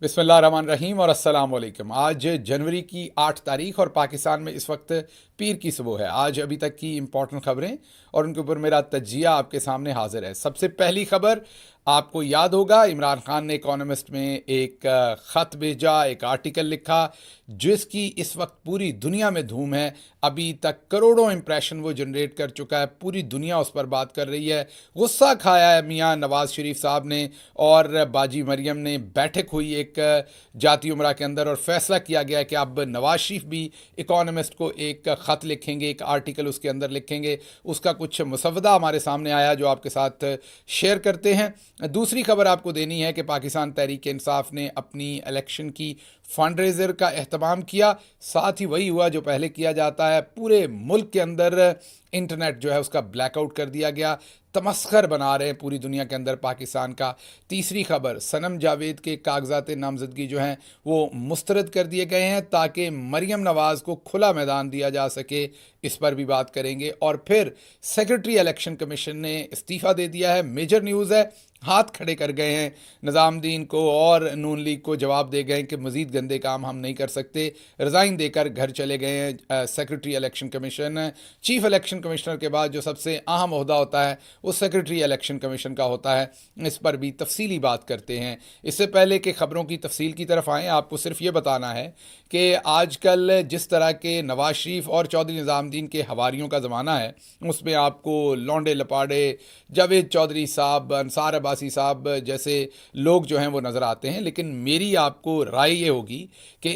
बिस्मिल्लाहिर्रहमानिर्रहीम और अस्सलाम वालेकुम। आज जनवरी की 8 तारीख और पाकिस्तान में इस वक्त पीर की सुबह है। आज अभी तक की इम्पोर्टेंट खबरें और उनके ऊपर मेरा तज्जिया आपके सामने हाजिर है। सबसे पहली खबर, आपको याद होगा इमरान खान ने इकोनॉमिस्ट में एक ख़त भेजा, एक आर्टिकल लिखा जिसकी इस वक्त पूरी दुनिया में धूम है। अभी तक करोड़ों इंप्रेशन वो जनरेट कर चुका है, पूरी दुनिया उस पर बात कर रही है। गुस्सा खाया है मियाँ नवाज़ शरीफ साहब ने और बाजी मरियम ने। बैठक हुई एक जाती उमरा के अंदर और फैसला किया गया कि अब नवाज शरीफ भी इकोनॉमिस्ट को एक ख़त लिखेंगे, एक आर्टिकल उसके अंदर लिखेंगे। उसका कुछ मसवदा हमारे सामने आया जो आपके साथ शेयर करते हैं। दूसरी खबर आपको देनी है कि पाकिस्तान तहरीक इंसाफ ने अपनी इलेक्शन की फंड रेजर का एहतमाम किया। साथ ही वही हुआ जो पहले किया जाता है, पूरे मुल्क के अंदर इंटरनेट जो है उसका ब्लैकआउट कर दिया गया। तमस्खर बना रहे हैं पूरी दुनिया के अंदर पाकिस्तान का। तीसरी खबर, सनम जावेद के कागजात नामजदगी जो हैं वो मुस्तरद कर दिए गए हैं ताकि मरियम नवाज़ को खुला मैदान दिया जा सके, इस पर भी बात करेंगे। और फिर सेक्रेटरी इलेक्शन कमीशन ने इस्तीफ़ा दे दिया है। मेजर न्यूज़ है, हाथ खड़े कर गए हैं निज़ामुद्दीन को और नून लीग को, जवाब दे गए कि मज़ीद गंदे काम हम नहीं कर सकते। रिज़ाइन देकर घर चले गए हैं secretary election commission. Chief election commissioner के बाद जो सबसे अहम ओहदा होता है वो सेक्रेटरी इलेक्शन कमीशन का होता है। इस पर भी तफसीली बात करते हैं। इससे पहले कि ख़बरों की तफसील की तरफ आएँ, आपको सिर्फ ये बताना है कि आजकल जिस तरह के नवाज शरीफ और चौधरी निज़ामुद्दीन के हवारियों का ज़माना है, उसमें आपको लौंडे लपाड़े, जावेद चौधरी साहब, अंसार अब्बासी साहब जैसे लोग जो हैं वो नज़र आते हैं। लेकिन मेरी आपको राय ये होगी कि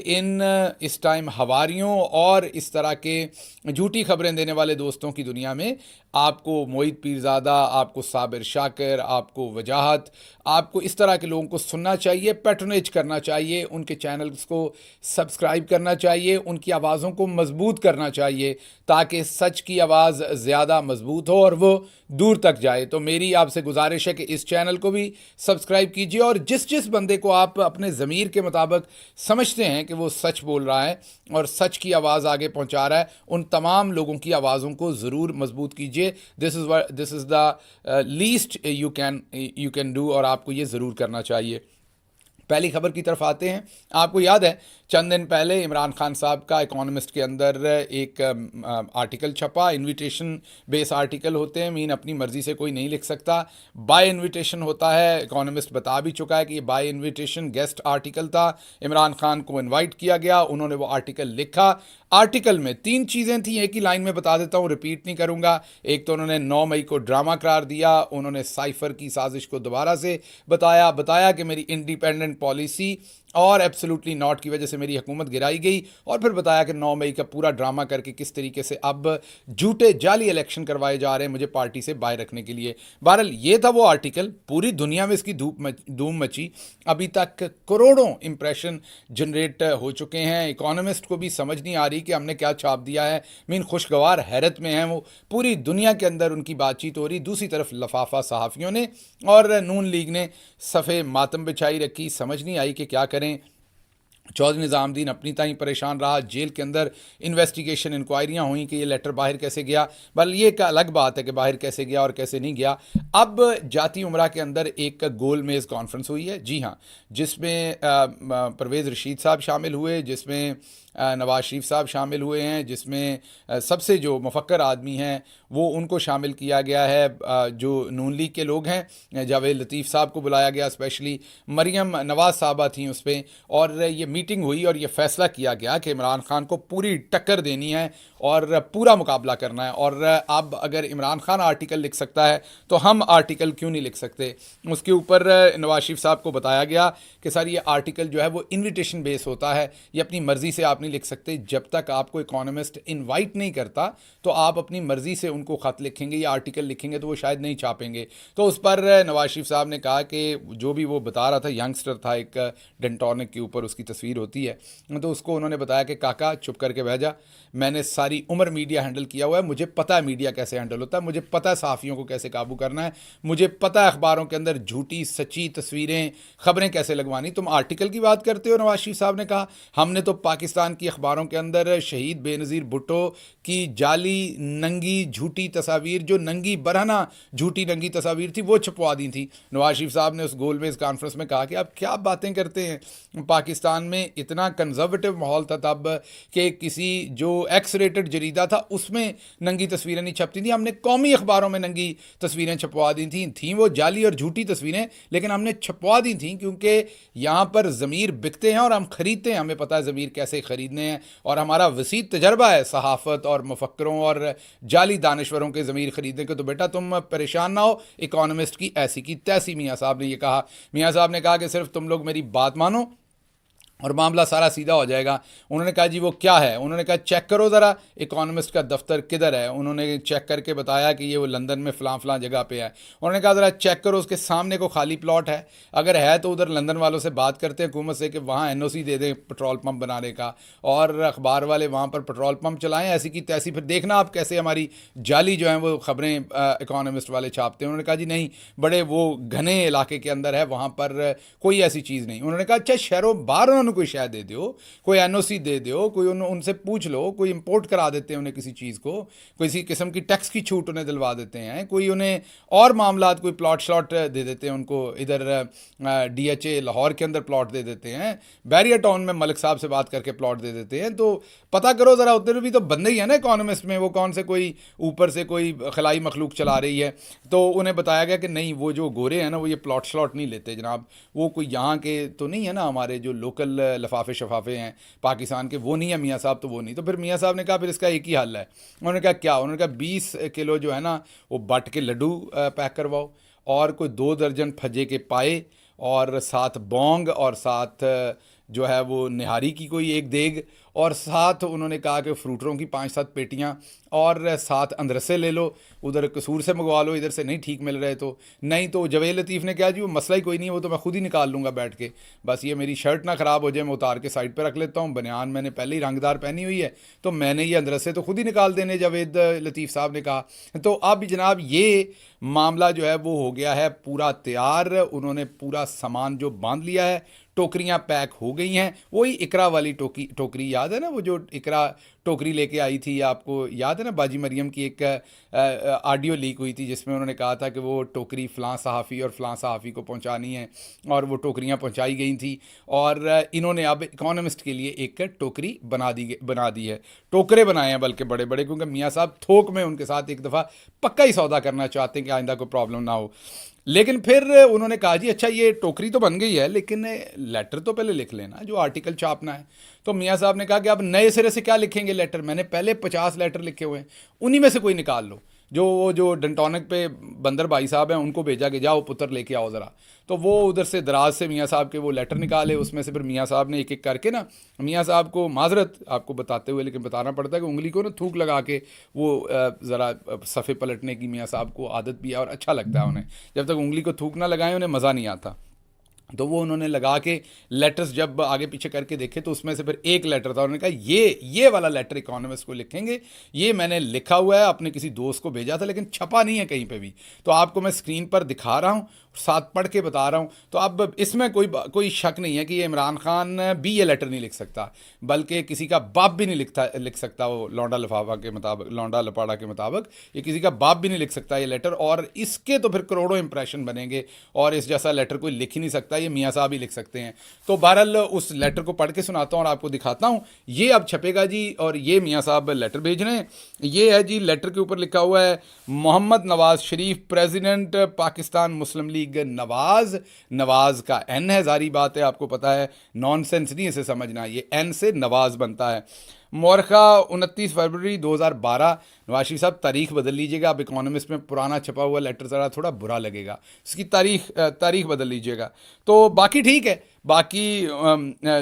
इस टाइम हवारियों और इस तरह के झूठी खबरें देने वाले दोस्तों की दुनिया में आपको मोहित पीरज़ादा, आपको साबिर शाकिर, आपको वजाहत, आपको इस तरह के लोगों को सुनना चाहिए, पैट्रोनेज करना चाहिए, उनके चैनल्स को सब्सक्राइब करना चाहिए, उनकी आवाज़ों को मजबूत करना चाहिए ताकि सच की आवाज़ ज़्यादा मजबूत हो और वो दूर तक जाए। तो मेरी आपसे गुजारिश है कि इस चैनल को भी सब्सक्राइब कीजिए और जिस जिस बंदे को आप अपने ज़मीर के मुताबिक समझते हैं कि वो सच बोल रहा है और सच की आवाज़ आगे पहुंचा रहा है, उन तमाम लोगों की आवाज़ों को ज़रूर मजबूत कीजिए। This is the least you can do और आपको ये ज़रूर करना चाहिए। पहली खबर की तरफ आते हैं। आपको याद है चंद दिन पहले इमरान खान साहब का इकोनॉमिस्ट के अंदर एक आर्टिकल छपा। इनविटेशन बेस आर्टिकल होते हैं, मीन अपनी मर्ज़ी से कोई नहीं लिख सकता। बाय इनविटेशन होता है। इकोनॉमिस्ट बता भी चुका है कि ये बाय इनविटेशन गेस्ट आर्टिकल था। इमरान खान को इनवाइट किया गया, उन्होंने वो आर्टिकल लिखा। आर्टिकल में 3 चीज़ें थी, एक ही लाइन में बता देता हूँ, रिपीट नहीं करूँगा। एक तो उन्होंने 9 मई को ड्रामा करार दिया, उन्होंने साइफर की साजिश को दोबारा से बताया कि मेरी इंडिपेंडेंट पॉलिसी और एब्सोल्युटली नॉट की वजह से मेरी हुकूमत गिराई गई, और फिर बताया कि 9 मई का पूरा ड्रामा करके किस तरीके से अब झूठे जाली इलेक्शन करवाए जा रहे हैं मुझे पार्टी से बाहर रखने के लिए। बहरहाल ये था वो आर्टिकल, पूरी दुनिया में इसकी धूम मची। अभी तक करोड़ों इंप्रेशन जनरेट हो चुके हैं। इकोनॉमिस्ट को भी समझ नहीं आ रही कि हमने क्या छाप दिया है, मीन खुशगवार हैरत में हैं वो। पूरी दुनिया के अंदर उनकी बातचीत हो रही। दूसरी तरफ लफाफा सहाफ़ियों ने और नून लीग ने सफ़े मातम बिछाई रखी, समझ नहीं आई कि क्या करें। चौधरी निज़ामुद्दीन अपनी ताई परेशान रहा, जेल के अंदर इन्वेस्टिगेशन इंक्वायरियाँ हुई कि ये लेटर बाहर कैसे गया। बल ये एक अलग बात है कि बाहर कैसे गया और कैसे नहीं गया। अब जाती उमरा के अंदर एक गोल मेज़ कॉन्फ्रेंस हुई है, जी हाँ, जिसमें परवेज़ रशीद साहब शामिल हुए, जिसमें नवाज शरीफ साहब शामिल हुए हैं, जिसमें सबसे जो मुफक्कर आदमी हैं वो उनको शामिल किया गया है। जो नून लीग के लोग हैं, जावेद लतीफ़ साहब को बुलाया गया, स्पेशली मरियम नवाज़ साहबा थी उस पर, और ये मीटिंग हुई और ये फैसला किया गया कि इमरान खान को पूरी टक्कर देनी है और पूरा मुकाबला करना है। और अब अगर इमरान खान आर्टिकल लिख सकता है तो हम आर्टिकल क्यों नहीं लिख सकते। उसके ऊपर नवाज शरीफ साहब को बताया गया कि सर ये आर्टिकल जो है वो इन्विटेशन बेस होता है, ये अपनी मर्ज़ी से आप नहीं लिख सकते। जब तक आपको इकोनॉमिस्ट इनवाइट नहीं करता तो आप अपनी मर्ज़ी से उनको ख़त लिखेंगे या आर्टिकल लिखेंगे तो वो शायद नहीं छापेंगे। तो उस पर नवाज शरीफ साहब ने कहा कि जो भी वो बता रहा था, यंगस्टर था एक डेंटोनिक के ऊपर, उसकी तस्वीर तस्वीर होती है। तो उसको उन्होंने बताया कि काका चुप करके बह जा, मैंने सारी उम्र मीडिया हैंडल किया हुआ है, मुझे पता है मीडिया कैसे हैंडल होता है, मुझे पता है सहाफ़ियों को कैसे काबू करना है, मुझे पता है अखबारों के अंदर झूठी सच्ची तस्वीरें खबरें कैसे लगवानी। तुम आर्टिकल की बात करते हो, नवाज शरीफ साहब ने कहा, हमने तो पाकिस्तान की अखबारों के अंदर शहीद बेनज़ीर भुट्टो की जाली नंगी झूठी तस्वीर, जो नंगी बरहना झूठी नंगी तस्वीर थी, वो छपवा दी थी। नवाज शरीफ साहब ने उस गोलमेज कॉन्फ्रेंस में कहा कि आप क्या बातें करते हैं, पाकिस्तान में इतना कंजर्वेटिव माहौल था तब कि किसी जो एक्स रेटेड जरीदा था उसमें नंगी तस्वीरें नहीं छपती थी, हमने कौमी अखबारों में नंगी तस्वीरें छपवा दी थी वो जाली और झूठी तस्वीरें, लेकिन हमने छपवा दी थी क्योंकि यहाँ पर ज़मीर बिकते हैं और हम ख़रीदते हैं, हमें पता है ज़मीर कैसे ख़रीदने हैं, और हमारा वसी तजर्बा है सहाफ़त और मुफक्करों और जाली दानश्वरों के ज़मीर ख़रीदने के। तो बेटा तुम परेशान ना हो, इकॉनमिस्ट की ऐसी की तैसी मियाँ साहब ने ये कहा। मियाँ साहब ने कहा कि सिर्फ तुम लोग मेरी बात मानो और मामला सारा सीधा हो जाएगा। उन्होंने कहा जी वो क्या है, उन्होंने कहा चेक करो ज़रा इकॉनमिस्ट का दफ्तर किधर है। उन्होंने चेक करके बताया कि ये वो लंदन में फ़लाँ जगह पे है। उन्होंने कहा ज़रा चेक करो उसके सामने को खाली प्लॉट है, अगर है तो उधर लंदन वालों से बात करते हैं हुकूमत से कि वहाँ NOC दे दें पेट्रोल पम्प बनाने का, और अखबार वाले वहाँ पर पेट्रोल पम्प चलाएँ ऐसी की तैसी, फिर देखना आप कैसे हमारी जाली जो हैं वो ख़बरें इकॉनमिस्ट वाले छापते हैं। उन्होंने कहा जी नहीं, बड़े वो घने इलाके के अंदर है, वहाँ पर कोई ऐसी चीज़ नहीं। उन्होंने कहा अच्छा शहरों बाहर कोई शायद दे दो, कोई NOC दे दो, कोई उनसे पूछ लो, कोई इंपोर्ट करा देते हैं उन्हें किसी चीज़ को, किसी किस्म की टैक्स की छूट उन्हें दिलवा देते हैं, कोई उन्हें और मामलात, कोई प्लॉट श्लॉट दे देते हैं उनको, इधर DHA लाहौर के अंदर प्लॉट दे देते हैं, बैरियर टाउन में मलिक साहब से बात करके प्लॉट दे देते हैं। तो पता करो ज़रा, उधर भी तो बंदे ही है ना इकॉनमिस्ट में, वो कौन से कोई ऊपर से कोई खलाई मखलूक चला रही है। तो उन्हें बताया गया कि नहीं, वो जो गोरे हैं ना वो ये प्लॉट श्लॉट नहीं लेते जनाब, वो कोई यहाँ के तो नहीं है ना, हमारे जो लोकल लफाफे शफाफे हैं पाकिस्तान के, वो नहीं है मियाँ साहब, तो वो नहीं। तो फिर मियाँ साहब ने कहा फिर इसका एक ही हल है। उन्होंने कहा क्या? उन्होंने कहा 20 किलो जो है ना वो बट के लड्डू पैक करवाओ, और कोई 2 दर्जन फजे के पाए, और साथ बोंग, और साथ जो है वो निहारी की कोई एक देग, और साथ उन्होंने कहा कि फ्रूटरों की 5-7 पेटियाँ, और साथ अंदरसे ले लो, उधर कसूर से मंगवा लो, इधर से नहीं ठीक मिल रहे तो। नहीं तो जवेद लतीफ़ ने कहा जी वो मसला ही कोई नहीं है, वो तो मैं खुद ही निकाल लूँगा बैठ के, बस ये मेरी शर्ट ना ख़राब हो जाए, मैं उतार के साइड पर रख लेता हूँ, बनियान मैंने पहले ही रंगदार पहनी हुई है, तो मैंने ये अंदरसे तो खुद ही निकाल देने, जवेद लतीफ़ साहब ने कहा। तो अब जनाब ये मामला जो है वो हो गया है पूरा तैयार, उन्होंने पूरा सामान जो बांध लिया है, टोकरियां पैक हो गई हैं। वही इकरा वाली टोकरी याद है ना, वो जो इकरा टोकरी लेके आई थी, आपको याद है ना, बाजी मरियम की एक ऑडियो लीक हुई थी जिसमें उन्होंने कहा था कि वो टोकरी फ़लाँ सहाफ़ी और फ़लाँ सहाफ़ी को पहुंचानी है, और वो टोकरियां पहुंचाई गई थी। और इन्होंने अब इकॉनमिस्ट के लिए एक टोकरी बना दी है, टोकरे बनाए हैं बल्कि बड़े बड़े, क्योंकि मियाँ साहब थोक में उनके साथ एक दफ़ा पक्का ही सौदा करना चाहते हैं कि आइंदा कोई प्रॉब्लम ना हो। लेकिन फिर उन्होंने कहा जी अच्छा ये टोकरी तो बन गई है, लेकिन लेटर तो पहले लिख लेना जो आर्टिकल छापना है। तो मियाँ साहब ने कहा कि आप नए सिरे से क्या लिखेंगे लेटर, मैंने पहले 50 लेटर लिखे हुए हैं, उन्हीं में से कोई निकाल लो। जो डंटोनिक पे बंदर भाई साहब हैं उनको भेजा कि जाओ पुत्र लेके आओ ज़रा, तो वो उधर से दराज से मियाँ साहब के वो लेटर निकाले, उसमें से फिर मियाँ साहब ने एक एक करके ना, मियाँ साहब को माजरत आपको बताते हुए लेकिन बताना पड़ता है कि उंगली को ना थूक लगा के वो ज़रा सफ़े पलटने की मियाँ साहब को आदत भी है और अच्छा लगता है उन्हें, जब तक उंगली को थूक ना लगाएं उन्हें मज़ा नहीं आता। तो वो उन्होंने लगा के लेटर्स जब आगे पीछे करके देखे तो उसमें से फिर एक लेटर था, उन्होंने कहा ये वाला लेटर इकॉनमिस्ट को लिखेंगे, ये मैंने लिखा हुआ है, अपने किसी दोस्त को भेजा था लेकिन छपा नहीं है कहीं पे भी, तो आपको मैं स्क्रीन पर दिखा रहा हूँ, साथ पढ़ के बता रहा हूँ। तो अब इसमें कोई शक नहीं है कि ये इमरान खान भी ये लेटर नहीं लिख सकता, बल्कि किसी का बाप भी नहीं लिख सकता, वो लौंडा लफाफा के मुताबिक, लौंडा लपाड़ा के मुताबिक ये किसी का बाप भी नहीं लिख सकता ये लेटर, और इसके तो फिर करोड़ों इंप्रेशन बनेंगे, और इस जैसा लेटर कोई लिख ही नहीं सकता, ये मियाँ साहब ही लिख सकते हैं। तो बहरहाल उस लेटर को पढ़ के सुनाता हूँ और आपको दिखाता हूँ, ये अब छपेगा जी, और ये मियाँ साहब लेटर भेज रहे हैं। ये है जी, लेटर के ऊपर लिखा हुआ है मोहम्मद नवाज शरीफ, प्रेसिडेंट पाकिस्तान मुस्लिम लीग नवाज का N है, जारी बात है, आपको पता है, नॉनसेंस नहीं इसे समझना, ये N से नवाज बनता है। मौरखा 29 फरवरी 2012। नवाज शरीफ साहब तारीख बदल लीजिएगा, अब इकोनॉमिस्ट में पुराना छपा हुआ लेटर ज़रा थोड़ा बुरा लगेगा, इसकी तारीख बदल लीजिएगा। तो बाकी ठीक है, बाकी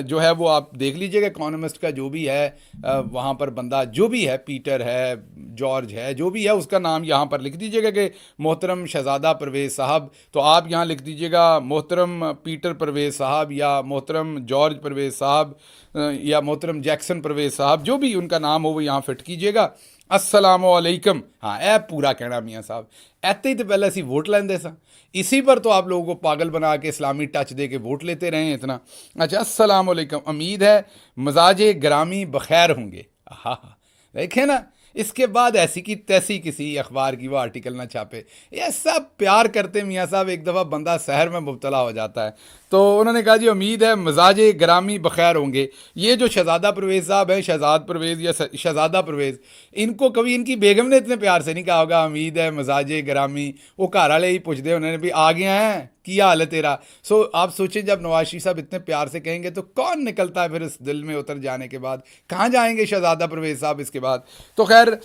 जो है वो आप देख लीजिएगा, इकोनॉमिस्ट का जो भी है वहाँ पर बंदा जो भी है, पीटर है, जॉर्ज है, जो भी है उसका नाम यहाँ पर लिख दीजिएगा कि मोहतरम शहजादा परवेज़ साहब। तो आप यहाँ लिख दीजिएगा मोहतरम पीटर परवेज़ साहब, या मोहतरम जॉर्ज परवेज़ साहब, या मोहतरम जैक्सन परवेज़ साहब, जो भी उनका नाम हो वो यहाँ फिट कीजिएगा। अस्सलामुअलैकुम। हाँ, ऐ पूरा कहना मियाँ साहब, ऐते ही तो पहले असी वोट लेंदे सा, इसी पर तो आप लोगों को पागल बना के इस्लामी टच दे के वोट लेते रहे हैं इतना। अच्छा, अस्सलामुअलैकुम, उम्मीद है मजाजे ग्रामी बखैर होंगे। हाँ, देखे ना, इसके बाद ऐसी की तैसी किसी अखबार की वो आर्टिकल ना छापे। ये सब प्यार करते मियाँ साहब, एक दफ़ा बंदा सहर में मुब्तला हो जाता है। तो उन्होंने कहा जी उम्मीद है मजाजे ग्रामी बखैर होंगे। ये जो शहजादा परवेज़ साहब हैं, शहजाद परवेज़ या शहजादा परवेज़, इनको कभी इनकी बेगम ने इतने प्यार से नहीं कहा होगा उम्मीद है मजाजे ग्रामी। वो घर वाले ही पूछते उन्होंने भी आ गया है, क्या हाल है तेरा। सो आप सोचें, जब नवाज शरीफ साहब इतने प्यार से कहेंगे तो कौन निकलता है फिर इस दिल में उतर जाने के बाद, कहाँ जाएंगे शहजादा परवेज़ साहब इसके बाद। तो खैर,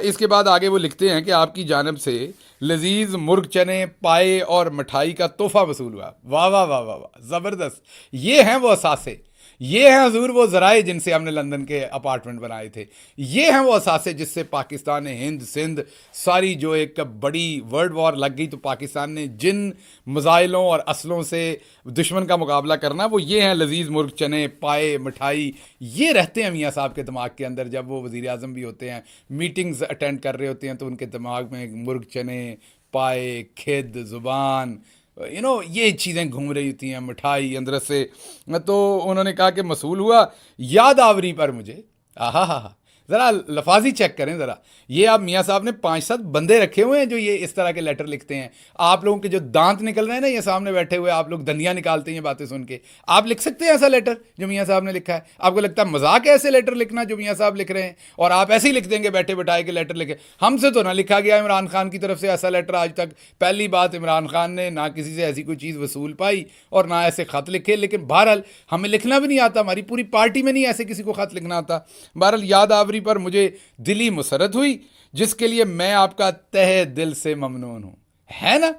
इसके बाद आगे वो लिखते हैं कि आपकी जानब से लजीज मुर्ग चने पाए और मिठाई का तोहफा वसूल हुआ। वाह वाह वाह वाह वाह, ज़बरदस्त। ये हैं वो असासे, ये हैं हजूर वो ज़राए जिनसे हमने लंदन के अपार्टमेंट बनाए थे। ये हैं वो असासे जिससे पाकिस्तान ने हिंद सिंध सारी जो एक बड़ी वर्ल्ड वॉर लग गई, तो पाकिस्तान ने जिन मज़ाइलों और असलों से दुश्मन का मुकाबला करना, वो ये हैं लजीज मुर्ग चने पाए मिठाई। ये रहते हैं मियाँ साहब के दिमाग के अंदर। जब वो वज़ीर आज़म भी होते हैं, मीटिंग्स अटेंड कर रहे होते हैं, तो उनके दिमाग में मुर्ग चने पाए, खिद, ज़ुबान, ये चीज़ें घूम रही होती हैं, मिठाई अंदर से। तो उन्होंने कहा कि मसूल हुआ याद आवरी पर मुझे। आहा हा हा, ज़रा लफाजी चेक करें ज़रा। ये आप मियाँ साहब ने 5-7 बंदे रखे हुए हैं जो ये इस तरह के लेटर लिखते हैं। आप लोगों के जो दांत निकल रहे हैं ना, ये सामने बैठे हुए आप लोग दंदियाँ निकालते हैं ये बातें सुन के। आप लिख सकते हैं ऐसा लेटर जो मियाँ साहब ने लिखा है? आपको लगता है मजाक है ऐसे लेटर लिखना जो मियाँ साहब लिख रहे हैं? और आप ऐसे ही लिख देंगे बैठे बैठाए के लेटर लिखे। हमसे तो ना लिखा गया इमरान खान की तरफ से ऐसा लेटर आज तक। पहली बात, इमरान खान ने ना किसी से ऐसी कोई चीज़ वसूल पाई और ना ऐसे ख़त लिखे। लेकिन बहरहाल हमें लिखना भी नहीं आता, हमारी पूरी पार्टी में नहीं ऐसे किसी को ख़त लिखना आता। बहरहाल याद आवरी पर मुझे दिली मुसरत हुई, जिसके लिए मैं आपका तहे दिल से ममनून हूं। है ना,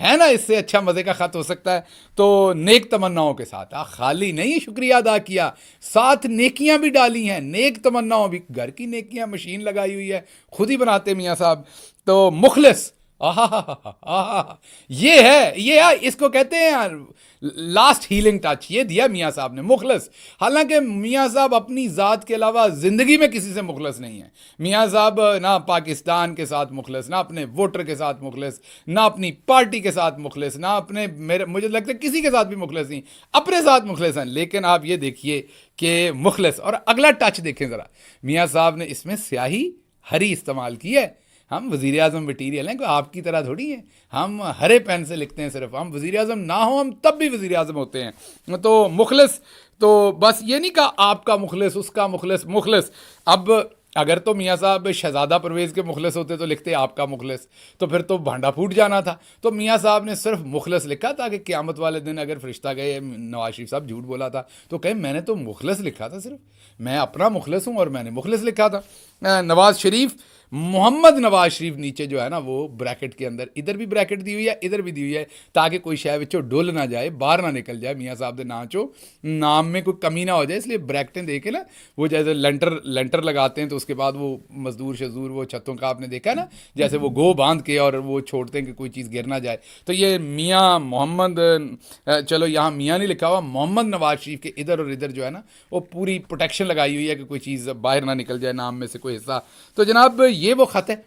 है ना, इससे अच्छा मज़े का ख़त हो सकता है। तो नेक तमन्नाओं के साथ, खाली नहीं शुक्रिया अदा किया, साथ नेकियां भी डाली हैं। नेक तमन्नाओं भी, घर की नेकियां मशीन लगाई हुई है, खुद ही बनाते मियाँ साहब। तो मुखलिस, आहा, ये है, ये यार इसको कहते हैं यार लास्ट हीलिंग टच, ये दिया मियाँ साहब ने, मुखलिस। हालांकि मियाँ साहब अपनी ज़ात के अलावा ज़िंदगी में किसी से मुखलिस नहीं है। मियाँ साहब ना पाकिस्तान के साथ मुखलिस, ना अपने वोटर के साथ मुखलिस, ना अपनी पार्टी के साथ मुखलिस, ना अपने मुझे लगता है किसी के साथ भी मुखलिस नहीं, अपने साथ मुखलिस हैं। लेकिन आप ये देखिए कि मुखलिस, और अगला टच देखें ज़रा, मियाँ साहब ने इसमें स्याही हरी इस्तेमाल की है। हम वज़ीर आज़म मटीरियल हैं, कोई आपकी तरह थोड़ी है। हम हरे पेन से लिखते हैं सिर्फ। हम वज़ीर आज़म ना हो, हम तब भी वज़ीर आज़म होते हैं। तो मुखलिस, तो बस ये नहीं कहा आपका मुखलिस, उसका मुखलिस, मुखलिस। अब अगर तो मियाँ साहब शहजादा परवेज़ के मुखलिस होते तो लिखते आपका मुखलिस, तो फिर तो भांडा फूट जाना था। तो मियाँ साहब ने सिर्फ मुखलिस लिखा ताकि क़यामत वाले दिन अगर फरिश्ता गए नवाज शरीफ साहब झूठ बोला था तो कहे मैंने तो मुखलिस लिखा था, सिर्फ मैं अपना मुखलिस हूँ और मैंने मुखलिस लिखा था। नवाज शरीफ, मोहम्मद नवाज शरीफ नीचे जो है ना वो ब्रैकेट के अंदर, इधर भी ब्रैकेट दी हुई है, इधर भी दी हुई है, ताकि कोई शय विचों डुल ना जाए, बाहर ना निकल जाए मियाँ साहब के नाम चो, नाम में कोई कमी ना हो जाए। इसलिए ब्रैकेटें दे के ना, वो जैसे लेंटर लगाते हैं तो उसके बाद वो मजदूर शजूर वो छतों का आपने देखा ना, जैसे वो गो बांध के और वो छोड़ते हैं कि कोई चीज़ गिर ना जाए। तो ये मियाँ मोहम्मद, चलो यहाँ मियाँ नहीं लिखा हुआ, मोहम्मद नवाज शरीफ के इधर और इधर जो है ना वो पूरी प्रोटेक्शन लगाई हुई है कि कोई चीज़ बाहर ना निकल जाए नाम में से कोई हिस्सा। तो जनाब ये वो ख़त है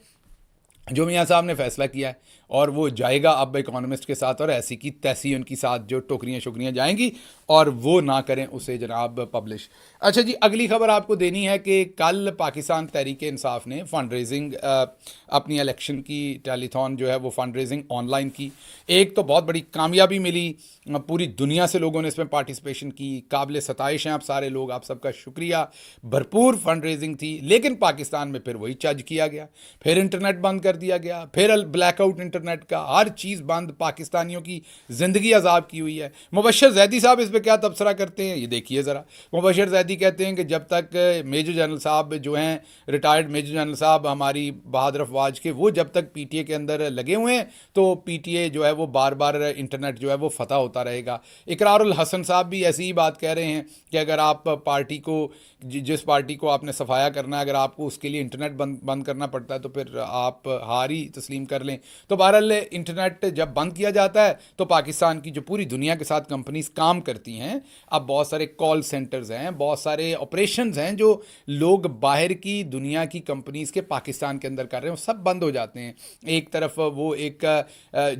जो मियाँ साहब ने फैसला किया है, और वो जाएगा अब इकोनॉमिस्ट के साथ, और ऐसी की तैसी उनकी साथ जो टोकरियाँ शोकरियाँ जाएंगी, और वो ना करें उसे जनाब पब्लिश। अच्छा जी, अगली खबर आपको देनी है कि कल पाकिस्तान तहरीक इंसाफ ने फ़ंड रेजिंग, अपनी इलेक्शन की टेलीथॉन जो है वो फ़ंड रेजिंग ऑनलाइन की। एक तो बहुत बड़ी कामयाबी मिली, पूरी दुनिया से लोगों ने इसमें पार्टिसिपेशन की, काबिल सताइश हैं आप सारे लोग, आप सबका शुक्रिया। भरपूर फ़ंड रेजिंग थी, लेकिन पाकिस्तान में फिर वही चज किया गया, फिर इंटरनेट बंद कर दिया गया, फिर ब्लैकआउट इंटरनेट इंटरनेट का, हर चीज़ बंद, पाकिस्तानियों की ज़िंदगी अजाब की हुई है। मुबशर ज़ैदी साहब इस पर क्या तबसरा करते हैं, ये देखिए ज़रा। मुबशर ज़ैदी कहते हैं कि जब तक मेजर जनरल साहब जो हैं, रिटायर्ड मेजर जनरल साहब हमारी बहादुर अफवाज के, वो जब तक पीटीए के अंदर लगे हुए हैं तो पीटीए जो है वो बार बार इंटरनेट जो है वो फतह होता रहेगा। इकरारुल हसन साहब भी ऐसी ही बात कह रहे हैं कि अगर आप पार्टी को, जिस पार्टी को आपने सफाया करना है, अगर आपको उसके लिए इंटरनेट बंद करना पड़ता है तो फिर आप हार ही तस्लीम कर लें। तो बहरहाल इंटरनेट जब बंद किया जाता है तो पाकिस्तान की जो पूरी दुनिया के साथ कंपनीज काम करती हैं, अब बहुत सारे कॉल सेंटर्स हैं, बहुत सारे ऑपरेशंस हैं जो लोग बाहर की दुनिया की कंपनीज के पाकिस्तान के अंदर कर रहे हैं, वो सब बंद हो जाते हैं। एक तरफ वो एक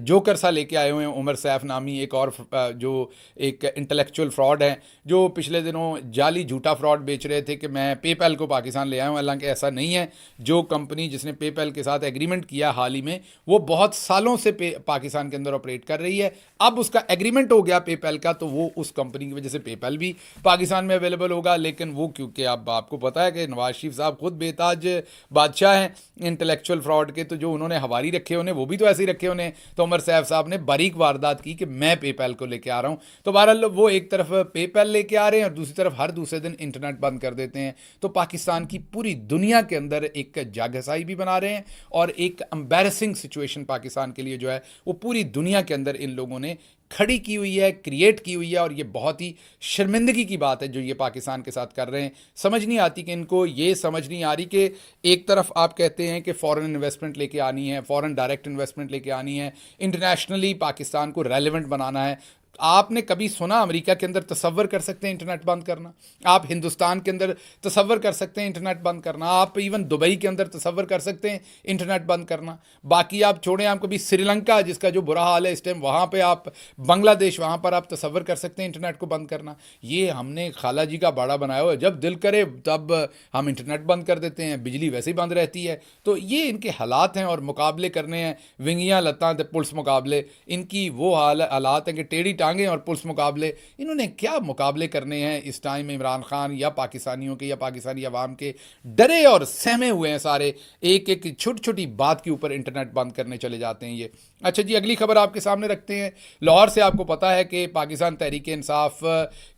जोकर सा लेके आए हुए हैं, उमर सैफ नामी एक और जो एक इंटेलेक्चुअल फ्रॉड है, जो पिछले दिनों जाली झूठा फ्रॉड बेच रहे थे कि मैं पेपैल को पाकिस्तान ले आया हूँ। हालांकि ऐसा नहीं है। जो कंपनी जिसने पेपैल के साथ एग्रीमेंट किया हाल ही में, वो बहुत सालों से पाकिस्तान के अंदर ऑपरेट कर रही है। अब उसका एग्रीमेंट हो गया पेपैल का, तो वो उस कंपनी की वजह से पेपैल भी पाकिस्तान में अवेलेबल होगा। लेकिन वो, क्योंकि अब आपको पता है कि नवाज शरीफ साहब खुद बेताज बादशाह हैं इंटेलेक्चुअल फ्रॉड के, तो जो उन्होंने हवारी रखे उन्हें वो भी तो ऐसे ही रखे उन्हें। तो उमर सैफ साहब ने बारीक वारदात की कि मैं पेपैल को लेके आ रहा हूँ। तो बहरहाल वो एक तरफ पेपैल लेके आ रहे हैं और दूसरी तरफ हर दूसरे दिन इंटरनेट बंद कर देते हैं। तो पाकिस्तान की पूरी दुनिया के अंदर एक जागसाई भी बना रहे हैं और एक एम्बैरसिंग सिचुएशन पाकिस्तान के लिए जो है वो पूरी दुनिया के अंदर इन लोगों ने खड़ी की हुई है, क्रिएट की हुई है। और ये बहुत ही शर्मिंदगी की बात है जो ये पाकिस्तान के साथ कर रहे हैं। समझ नहीं आती कि इनको ये समझ नहीं आ रही कि एक तरफ आप कहते हैं कि फॉरेन इन्वेस्टमेंट लेके आनी है, फॉरेन डायरेक्ट इन्वेस्टमेंट लेके आनी है, इंटरनेशनली पाकिस्तान को रेलेवेंट बनाना है। आपने कभी सुना अमेरिका के अंदर तसव्वुर कर सकते हैं इंटरनेट बंद करना? आप हिंदुस्तान के अंदर तसव्वुर कर सकते हैं इंटरनेट बंद करना? आप इवन दुबई के अंदर तसव्वुर कर सकते हैं इंटरनेट बंद करना? बाकी आप छोड़ें, आप कभी श्रीलंका, जिसका जो बुरा हाल है इस टाइम, वहाँ पे आप, बांग्लादेश, वहाँ पर आप तसव्वुर कर सकते हैं इंटरनेट को बंद करना? ये हमने खाला जी का बाड़ा बनाया हुआ है, जब दिल करे तब हम इंटरनेट बंद कर देते हैं, बिजली वैसे ही बंद रहती है। तो ये इनके हालात हैं और मुकाबले करने हैं, विंगियाँ लत्तां ते पुलिस मुकाबले, इनकी वो हालात हैं कि टेढ़ी टांगे और पुलिस मुकाबले। इन्होंने क्या मुकाबले करने हैं इस टाइम इमरान खान या पाकिस्तानियों के या पाकिस्तानी अवाम के? डरे और सहमे हुए हैं सारे, एक एक छोटी छोटी बात के ऊपर इंटरनेट बंद करने चले जाते हैं ये। अच्छा जी, अगली खबर आपके सामने रखते हैं। लाहौर से आपको पता है कि पाकिस्तान तहरीक इंसाफ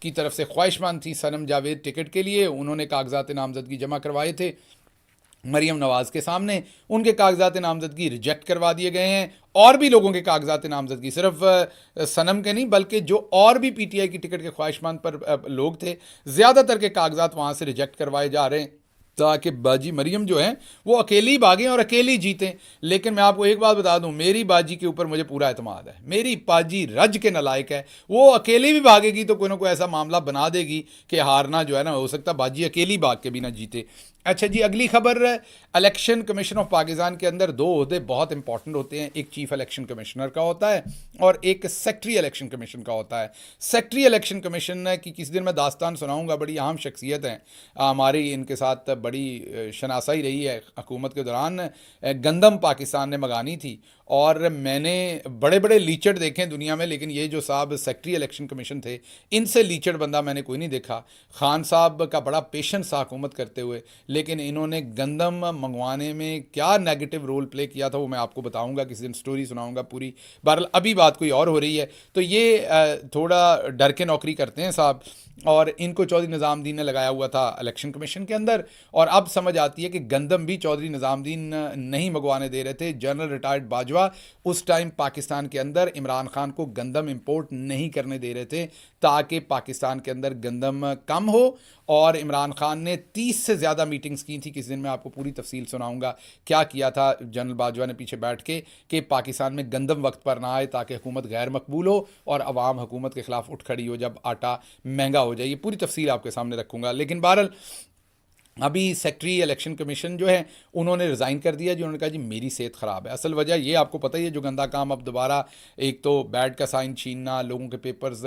की तरफ से ख्वाहिशमंद थी सनम जावेद टिकट के लिए। उन्होंने कागजात नामजदगी जमा करवाए थे मरीम नवाज़ के सामने, उनके कागजात नामजदगी रिजेक्ट करवा दिए गए हैं। और भी लोगों के कागजात नामजदगी, सिर्फ सनम के नहीं बल्कि जो और भी पीटीआई की टिकट के ख्वाहिशमंद पर लोग थे, ज़्यादातर के कागजात वहाँ से रिजेक्ट करवाए जा रहे हैं ताकि बाजी मरियम जो हैं वो अकेली भागें और अकेली जीतें। लेकिन मैं आपको एक बात बता दूं, मेरी बाजी के ऊपर मुझे पूरा एतमाद है। मेरी बाजी रज के नालायक है, वो अकेली भी भागेगी तो कोई ना कोई ऐसा मामला बना देगी कि हारना जो है ना, हो सकता बाजी अकेली भाग के भी ना जीते। अच्छा जी, अगली खबर, इलेक्शन कमीशन ऑफ पाकिस्तान के अंदर दो ओहदे बहुत इंपॉर्टेंट होते हैं। एक चीफ इलेक्शन कमिश्नर का होता है और एक सेक्रेटरी इलेक्शन कमीशन का होता है। सेक्रेटरी इलेक्शन कमीशन की किसी दिन मैं दास्तान सुनाऊंगा, बड़ी अहम शख्सियत हैं हमारी, इनके साथ बड़ी शनासाई रही है हुकूमत के दौरान। गंदम पाकिस्तान ने मंगानी थी और मैंने बड़े बड़े लीचड़ देखे हैं दुनिया में, लेकिन ये जो साहब सेक्रेटरी इलेक्शन कमीशन थे, इनसे लीचड़ बंदा मैंने कोई नहीं देखा। खान साहब का बड़ा पेशेंस था हुकूमत करते हुए, लेकिन इन्होंने गंदम मंगवाने में क्या नेगेटिव रोल प्ले किया था वो मैं आपको बताऊंगा, किसी दिन स्टोरी सुनाऊंगा पूरी। बहरहाल अभी बात कोई और हो रही है। तो ये थोड़ा डर के नौकरी करते हैं साहब, और इनको चौधरी निज़ामुद्दीन ने लगाया हुआ था इलेक्शन कमीशन के अंदर। और अब समझ आती है कि गंदम भी चौधरी निज़ामुद्दीन नहीं मंगवाने दे रहे थे। जनरल रिटायर्ड बाजवा उस टाइम पाकिस्तान के अंदर इमरान खान को गंदम इंपोर्ट नहीं करने दे रहे थे ताकि पाकिस्तान के अंदर गंदम कम हो। और इमरान खान ने 30 से ज़्यादा मीटिंग्स की थी, किसी दिन मैं आपको पूरी तफसील सुनाऊंगा क्या किया था जनरल बाजवा ने पीछे बैठ के, कि पाकिस्तान में गंदम वक्त पर ना आए ताकि हुकूमत गैर मकबूल हो और अवाम हुकूमत के ख़िलाफ़ उठ खड़ी हो जब आटा महंगा हो जाए। ये पूरी तफसील आपके सामने रखूँगा। लेकिन बहरहाल अभी सेक्रेटरी इलेक्शन कमीशन जो है उन्होंने रिज़ाइन कर दिया जी। उन्होंने कहा जी मेरी सेहत ख़राब है। असल वजह ये आपको पता ही है, जो गंदा काम अब दोबारा, एक तो बैड का साइन छीनना, लोगों के पेपर्स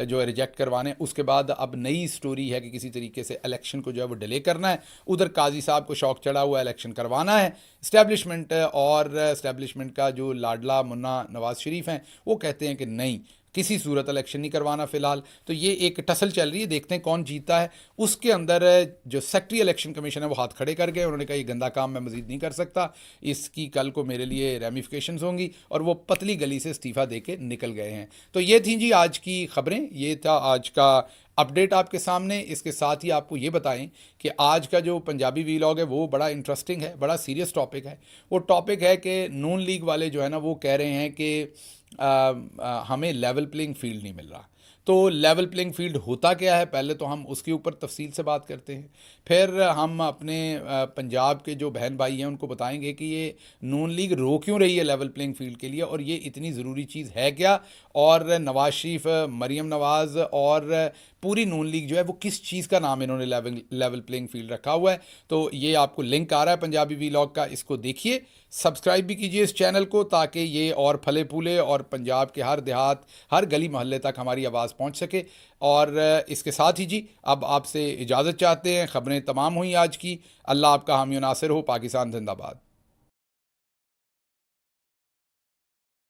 जो है रिजेक्ट करवाने, उसके बाद अब नई स्टोरी है कि किसी तरीके से इलेक्शन को जो है वो डिले करना है। उधर काजी साहब को शौक चढ़ा हुआ इलेक्शन करवाना है। इस्टेब्लिशमेंट और इस्टेब्लिशमेंट का जो लाडला मुन्ना नवाज़ शरीफ हैं वो कहते हैं कि नहीं, किसी सूरत इलेक्शन नहीं करवाना फ़िलहाल। तो ये एक टसल चल रही है, देखते हैं कौन जीता है। उसके अंदर जो सेक्रेटरी इलेक्शन कमीशन है वो हाथ खड़े कर गए, उन्होंने कहा ये गंदा काम मैं मज़ीद नहीं कर सकता, इसकी कल को मेरे लिए रेमिफिकेशंस होंगी, और वो पतली गली से इस्तीफ़ा दे के निकल गए हैं। तो ये थी जी आज की खबरें, ये था आज का अपडेट आपके सामने। इसके साथ ही आपको ये बताएं कि आज का जो पंजाबी वीलॉग है वो बड़ा इंटरेस्टिंग है, बड़ा सीरियस टॉपिक है। वो टॉपिक है कि नून लीग वाले जो है ना वो कह रहे हैं कि हमें लेवल प्लेइंग फील्ड नहीं मिल रहा। तो लेवल प्लेइंग फील्ड होता क्या है, पहले तो हम उसके ऊपर तफसील से बात करते हैं, फिर हम अपने पंजाब के जो बहन भाई हैं उनको बताएंगे कि ये नून लीग रो क्यों रही है लेवल प्लेइंग फील्ड के लिए, और ये इतनी ज़रूरी चीज़ है क्या, और नवाज शरीफ, मरीम नवाज़ और पूरी नून लीग जो है वो किस चीज़ का नाम इन्होंने लेवल प्लेइंग फील्ड रखा हुआ है। तो ये आपको लिंक आ रहा है पंजाबी वीलॉग का, इसको देखिए, सब्सक्राइब भी कीजिए इस चैनल को, ताकि ये और फले फूले और पंजाब के हर देहात, हर गली मोहल्ले तक हमारी आवाज़ पहुंच सके। और इसके साथ ही जी अब आपसे इजाज़त चाहते हैं, ख़बरें तमाम हुई आज की। अल्लाह आपका हामी नासिर हो। पाकिस्तान जिंदाबाद।